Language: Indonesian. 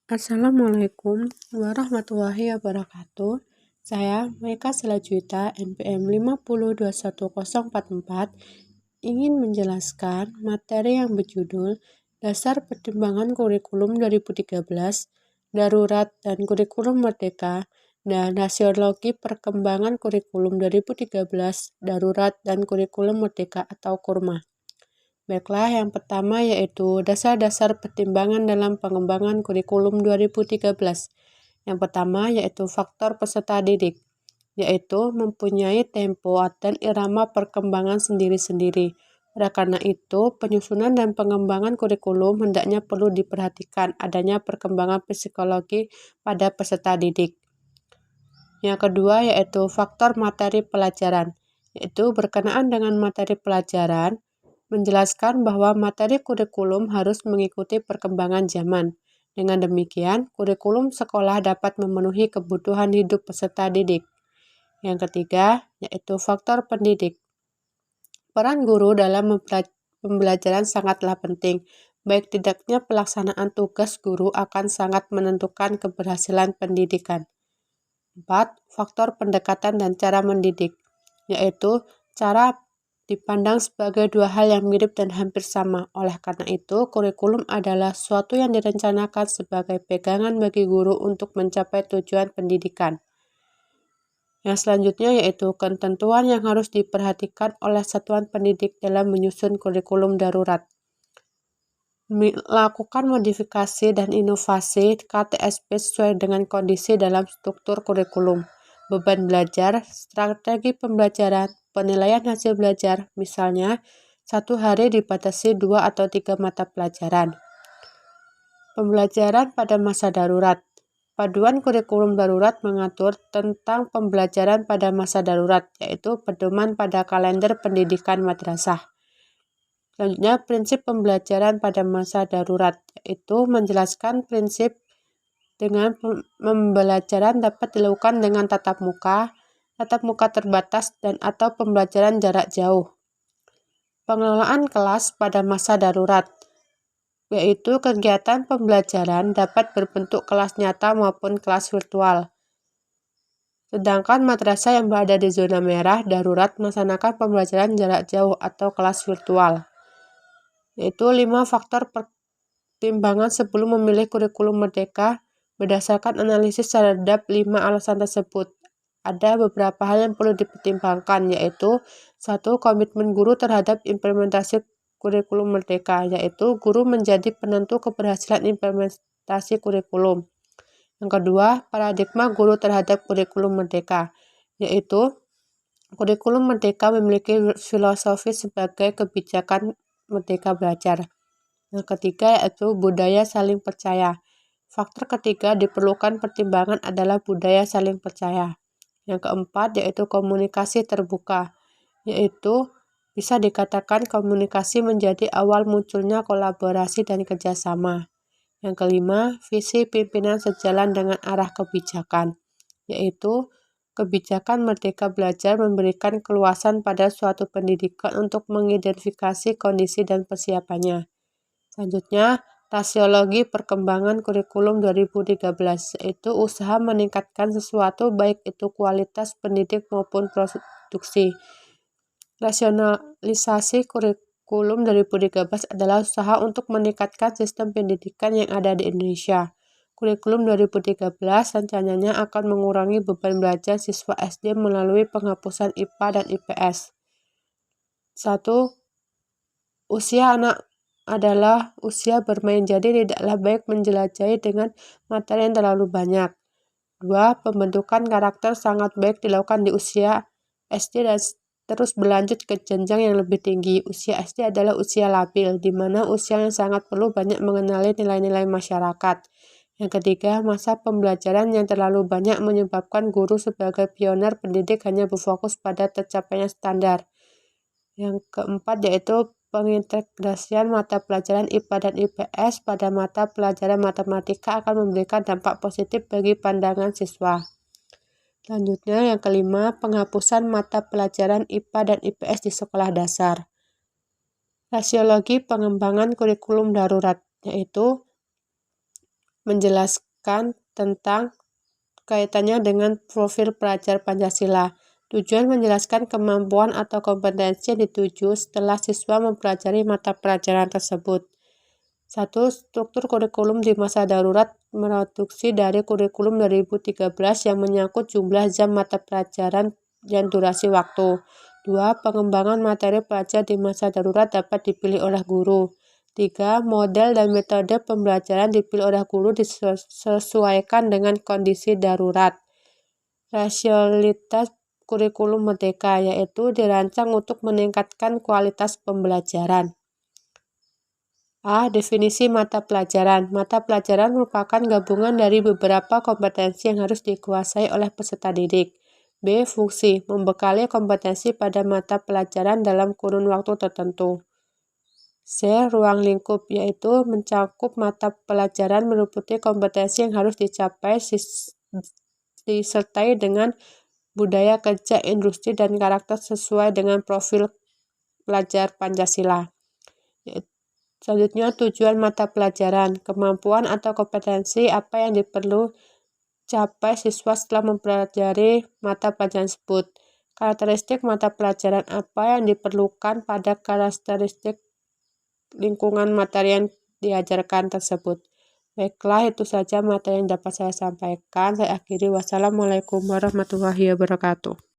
Assalamualaikum warahmatullahi wabarakatuh. Saya Maika Selajuita, NPM 50210444, ingin menjelaskan materi yang berjudul Dasar Pertimbangan Kurikulum 2013, Darurat dan Kurikulum Merdeka, dan Rasiologi Perkembangan Kurikulum 2013, Darurat dan Kurikulum Merdeka atau KURMA. Baiklah, yang pertama yaitu dasar-dasar pertimbangan dalam pengembangan kurikulum 2013. Yang pertama yaitu faktor peserta didik, yaitu mempunyai tempo dan irama perkembangan sendiri-sendiri. Oleh karena itu, penyusunan dan pengembangan kurikulum hendaknya perlu diperhatikan adanya perkembangan psikologi pada peserta didik. Yang kedua yaitu faktor materi pelajaran, yaitu berkenaan dengan materi pelajaran, menjelaskan bahwa materi kurikulum harus mengikuti perkembangan zaman. Dengan demikian, kurikulum sekolah dapat memenuhi kebutuhan hidup peserta didik. Yang ketiga, yaitu faktor pendidik. Peran guru dalam pembelajaran sangatlah penting. Baik tidaknya pelaksanaan tugas guru akan sangat menentukan keberhasilan pendidikan. 4. Faktor pendekatan dan cara mendidik, yaitu cara dipandang sebagai dua hal yang mirip dan hampir sama. Oleh karena itu, kurikulum adalah suatu yang direncanakan sebagai pegangan bagi guru untuk mencapai tujuan pendidikan. Yang selanjutnya yaitu ketentuan yang harus diperhatikan oleh satuan pendidik dalam menyusun kurikulum darurat. Melakukan modifikasi dan inovasi KTSP sesuai dengan kondisi dalam struktur kurikulum, beban belajar, strategi pembelajaran, penilaian hasil belajar, misalnya, 1 hari dibatasi 2 atau 3 mata pelajaran. Pembelajaran pada masa darurat. Paduan kurikulum darurat mengatur tentang pembelajaran pada masa darurat, yaitu pedoman pada kalender pendidikan madrasah. Selanjutnya, prinsip pembelajaran pada masa darurat, yaitu menjelaskan prinsip dengan pembelajaran dapat dilakukan dengan tatap muka terbatas, dan atau pembelajaran jarak jauh. Pengelolaan kelas pada masa darurat, yaitu kegiatan pembelajaran dapat berbentuk kelas nyata maupun kelas virtual. Sedangkan madrasah yang berada di zona merah darurat melaksanakan pembelajaran jarak jauh atau kelas virtual. Yaitu 5 faktor pertimbangan sebelum memilih kurikulum merdeka. Berdasarkan analisis terhadap 5 alasan tersebut, ada beberapa hal yang perlu dipertimbangkan, yaitu 1. Komitmen guru terhadap implementasi kurikulum merdeka, yaitu guru menjadi penentu keberhasilan implementasi kurikulum. Yang kedua, paradigma guru terhadap kurikulum merdeka, yaitu kurikulum merdeka memiliki filosofi sebagai kebijakan merdeka belajar. Yang ketiga yaitu budaya saling percaya. Faktor ketiga diperlukan pertimbangan adalah budaya saling percaya. Yang keempat yaitu komunikasi terbuka, yaitu bisa dikatakan komunikasi menjadi awal munculnya kolaborasi dan kerjasama. Yang kelima, visi pimpinan sejalan dengan arah kebijakan, yaitu kebijakan Merdeka Belajar memberikan keluasan pada suatu pendidikan untuk mengidentifikasi kondisi dan persiapannya. Selanjutnya, rasiologi perkembangan kurikulum 2013, yaitu usaha meningkatkan sesuatu baik itu kualitas pendidik maupun produksi. Rasionalisasi kurikulum 2013 adalah usaha untuk meningkatkan sistem pendidikan yang ada di Indonesia. Kurikulum 2013 rencananya akan mengurangi beban belajar siswa SD melalui penghapusan IPA dan IPS. 1. Usia anak adalah usia bermain, jadi tidaklah baik menjelajahi dengan materi yang terlalu banyak. 2. Pembentukan karakter sangat baik dilakukan di usia SD dan terus berlanjut ke jenjang yang lebih tinggi. Usia SD adalah usia labil, di mana usia yang sangat perlu banyak mengenali nilai-nilai masyarakat. Yang ketiga, masa pembelajaran yang terlalu banyak menyebabkan guru sebagai pioner pendidik hanya berfokus pada tercapainya standar. Yang keempat yaitu pengintegrasian mata pelajaran IPA dan IPS pada mata pelajaran matematika akan memberikan dampak positif bagi pandangan siswa. Selanjutnya, yang kelima, penghapusan mata pelajaran IPA dan IPS di sekolah dasar. Rasiologi pengembangan kurikulum darurat, yaitu menjelaskan tentang kaitannya dengan profil pelajar Pancasila. Tujuan menjelaskan kemampuan atau kompetensi yang dituju setelah siswa mempelajari mata pelajaran tersebut. 1. Struktur kurikulum di masa darurat mereduksi dari kurikulum 2013 yang menyangkut jumlah jam mata pelajaran dan durasi waktu. 2. Pengembangan materi pelajar di masa darurat dapat dipilih oleh guru. 3. Model dan metode pembelajaran dipilih oleh guru disesuaikan dengan kondisi darurat. Rasionalitas kurikulum merdeka, yaitu dirancang untuk meningkatkan kualitas pembelajaran. A. Definisi mata pelajaran. Mata pelajaran merupakan gabungan dari beberapa kompetensi yang harus dikuasai oleh peserta didik. B. Fungsi. Membekali kompetensi pada mata pelajaran dalam kurun waktu tertentu. C. Ruang lingkup, yaitu mencakup mata pelajaran meliputi kompetensi yang harus dicapai disertai dengan budaya kerja, industri, dan karakter sesuai dengan profil pelajar Pancasila. Selanjutnya, tujuan mata pelajaran, kemampuan atau kompetensi apa yang diperlu capai siswa setelah mempelajari mata pelajaran tersebut. Karakteristik mata pelajaran apa yang diperlukan pada karakteristik lingkungan materi yang diajarkan tersebut. Baiklah, itu saja materi yang dapat saya sampaikan. Saya akhiri. Wassalamualaikum warahmatullahi wabarakatuh.